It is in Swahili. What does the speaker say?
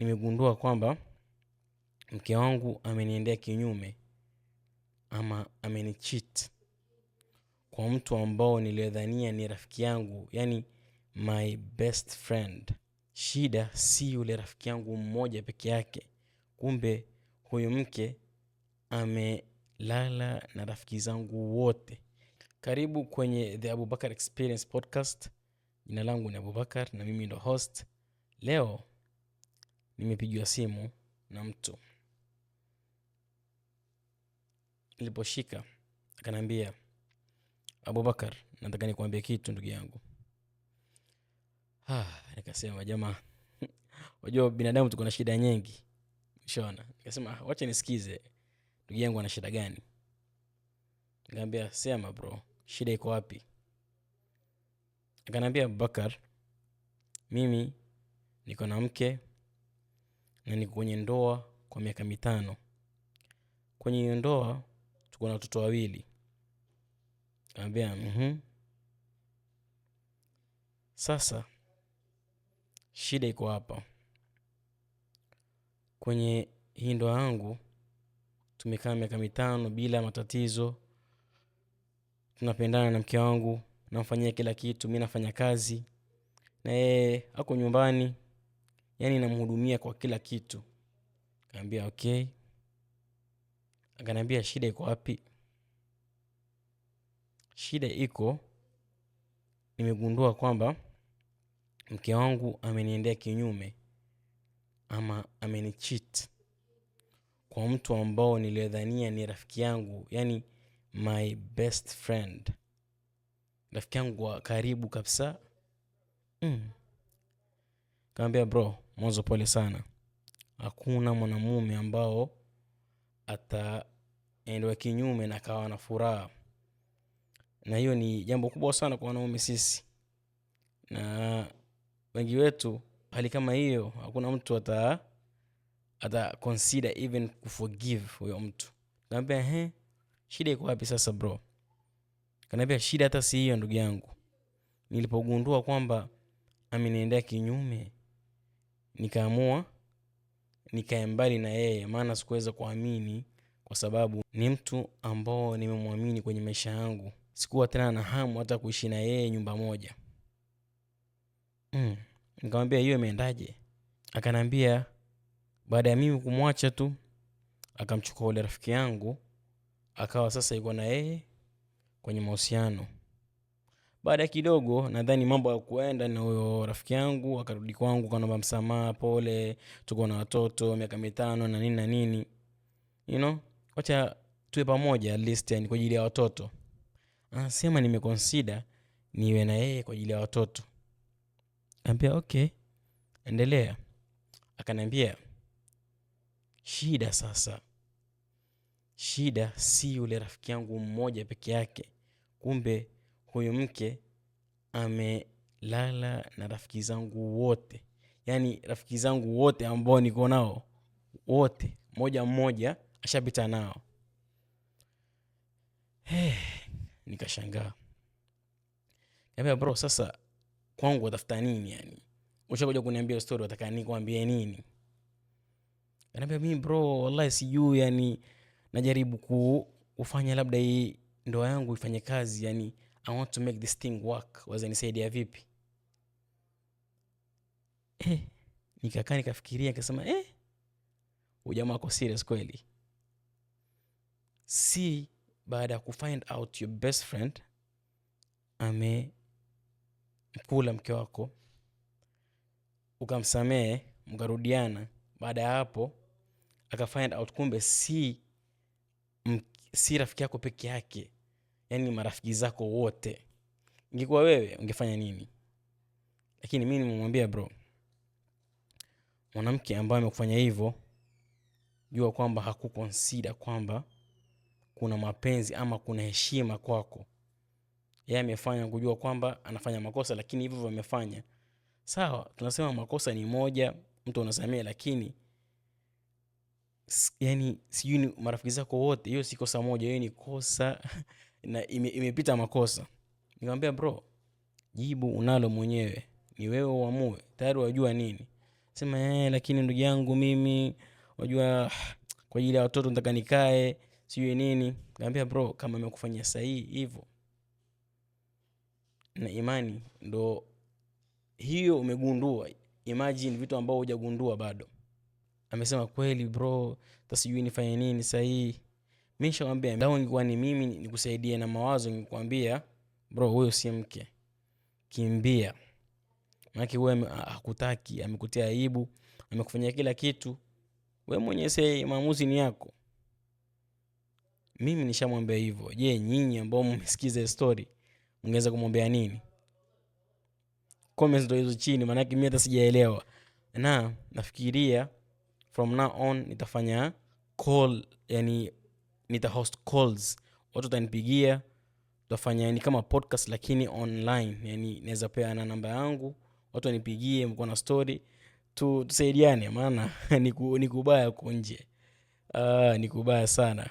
nimegundua kwamba mke wangu ameniendea kinyume ama amenicheat kwa mtu ambao nilidhania ni rafiki yangu, yani my best friend. Shida si yule rafiki yangu mmoja peke yake, kumbe huyu mke amelala na rafiki zangu wote. Karibu kwenye The Abubakar Experience Podcast. Jina langu ni Abubakar na mimi ndo host. Leo nimepigiwa simu na mtu. Niliposhika akaniambia, Abubakar, nataka nikuambie kitu ndugu yangu. Nikasema jamaa, wajua binadamu tuko na shida nyingi. Unaona? Nikasema wacha nisikize ndugu yangu ana shida gani. Nikamwambia sema bro, shida iko wapi? Akaniambia, Abubakar, mimi niko na mke na niko kwenye ndoa kwa miaka 5. Kwenye ndoa tuko na watoto 2. Nikamwambia sasa shida iko hapa. Kwenye hii ndoa yangu tumekaa miaka 5 bila matatizo. Tunapendana na mke wangu, namfanyia kila kitu, mimi nafanya kazi na yeye ako nyumbani, yani namhudumia kwa kila kitu. Nikamwambia okay. Akaniambia shida iko wapi? Shida iko, nimegundua kwamba mke wangu ameniendea kinyume ama amenicheat kwa mtu ambao nilidhania ni rafiki yangu, yani my best friend, rafiki yangu wa karibu kabisa. Nikamwambia bro, mwanzo pole sana. Hakuna mwanamume ambao ataendwa kinyume na kawa na furaha, na hiyo ni jambo kubwa sana kwa wanaume sisi, na wengi wetu hali kama hiyo hakuna mtu ata consider even kuforgive huyo mtu. Nikamwambia shida iko wapi sasa bro? Akaniambia shida hata si hiyo ndugu yangu. Nilipogundua kwamba ameniendea kinyume, nikaamua nikae mbali na yeye, maana sikuweza kuamini kwa sababu ni mtu ambao nimemwamini kwenye maisha yangu. Sikuwa tena na hamu hata kuishi na yeye nyumba moja. Nikamwambia hiyo imeendaje? Akaniambia baada ya mimi kumwacha tu, akamchukua yule rafiki yangu, akawa sasa yuko na yeye kwenye mahusiano. Baada kidogo nadhani mambo hayakuenda na huyo rafiki yangu, akarudi kwangu kanaomba msamaha, pole, tuko na watoto miaka 5 na nini na nini. Wacha tuwe pamoja at least, yani kwa ajili ya watoto. Anasema nimeconsider niwe na yeye kwa ajili ya watoto. Nikamwambia okay, endelea. Akaniambia shida sasa, shida si yule rafiki yangu mmoja peke yake, kumbe huyu mke amelala na rafiki zangu wote. Yani rafiki zangu wote ambao niko nao wote, moja mmoja ashapita nao. Nikashangaa. Nikamwambia bro, sasa kwangu watafuta nini yani? Ushakuja kuniambia story, wataka nikwambie nini? Ananiambia mimi bro, wallahi sijui, yani najaribu kufanya labda hii ndoa yangu ifanye kazi, yani I want to make this thing work. Waza nisaidia vipi? Nikakaa nikafikiria, nikasema huyu jamaa ako serious kweli. Si baada ya kufind out your best friend amekula mke wako, ukamsamehe, mkarudiana, baada ya hapo akafind out kumbe si rafiki yako peke yake, yani marafiki zako wote. Ingekuwa wewe ungefanya nini? Lakini mimi nimemwambia bro, mwanamke ambaye amekufanya hivyo, jua kwamba hakuconsider kwamba kuna mapenzi ama kuna heshima kwako. Yeye amefanya kujua kwamba anafanya makosa, lakini hivyo amefanya. Sawa, tunasema makosa ni moja, mtu unasamea, lakini yani sijui marafiki zako wote, hiyo si kosa moja, hiyo ni kosa na imepita makosa. Nikamwambia bro, jibu unalo mwenyewe, ni wewe uamue, tayari wajua nini. Sema lakini ndugu yangu mimi unajua kwa ajili ya watoto nataka nikae sijui nini. Nikamwambia bro, kama nimekufanyia sahihi hivyo na imani ndo hiyo umegundua, imagine vitu ambao hujagundua bado. Amesema kweli bro, tasijui nifanye nini sahihi. Mimi nishamwambia ndio ingekuwa ni mimi nikusaidie na mawazo, ningekwambia bro wewe usimke, kimbia. Maana wewe hakutaki, amekutia aibu, amekufanyia kila kitu. Wewe mwenyewe sasa maamuzi ni yako. Mimi nishamwambia hivyo. Je, nyinyi ambao mmesikiza story mngeweza kumwambia nini? Comments ndio hizo chini, maana mimi hata sijaelewa. Na nafikiria from now on nitafanya call, yani nitahost calls. Watu watanipigia, tutafanya ni kama podcast lakini online. Yani naweza peana namba yangu, watu wanipigie, mko na story, tusaidiane maana ni kubaya huko nje. Ni kubaya sana.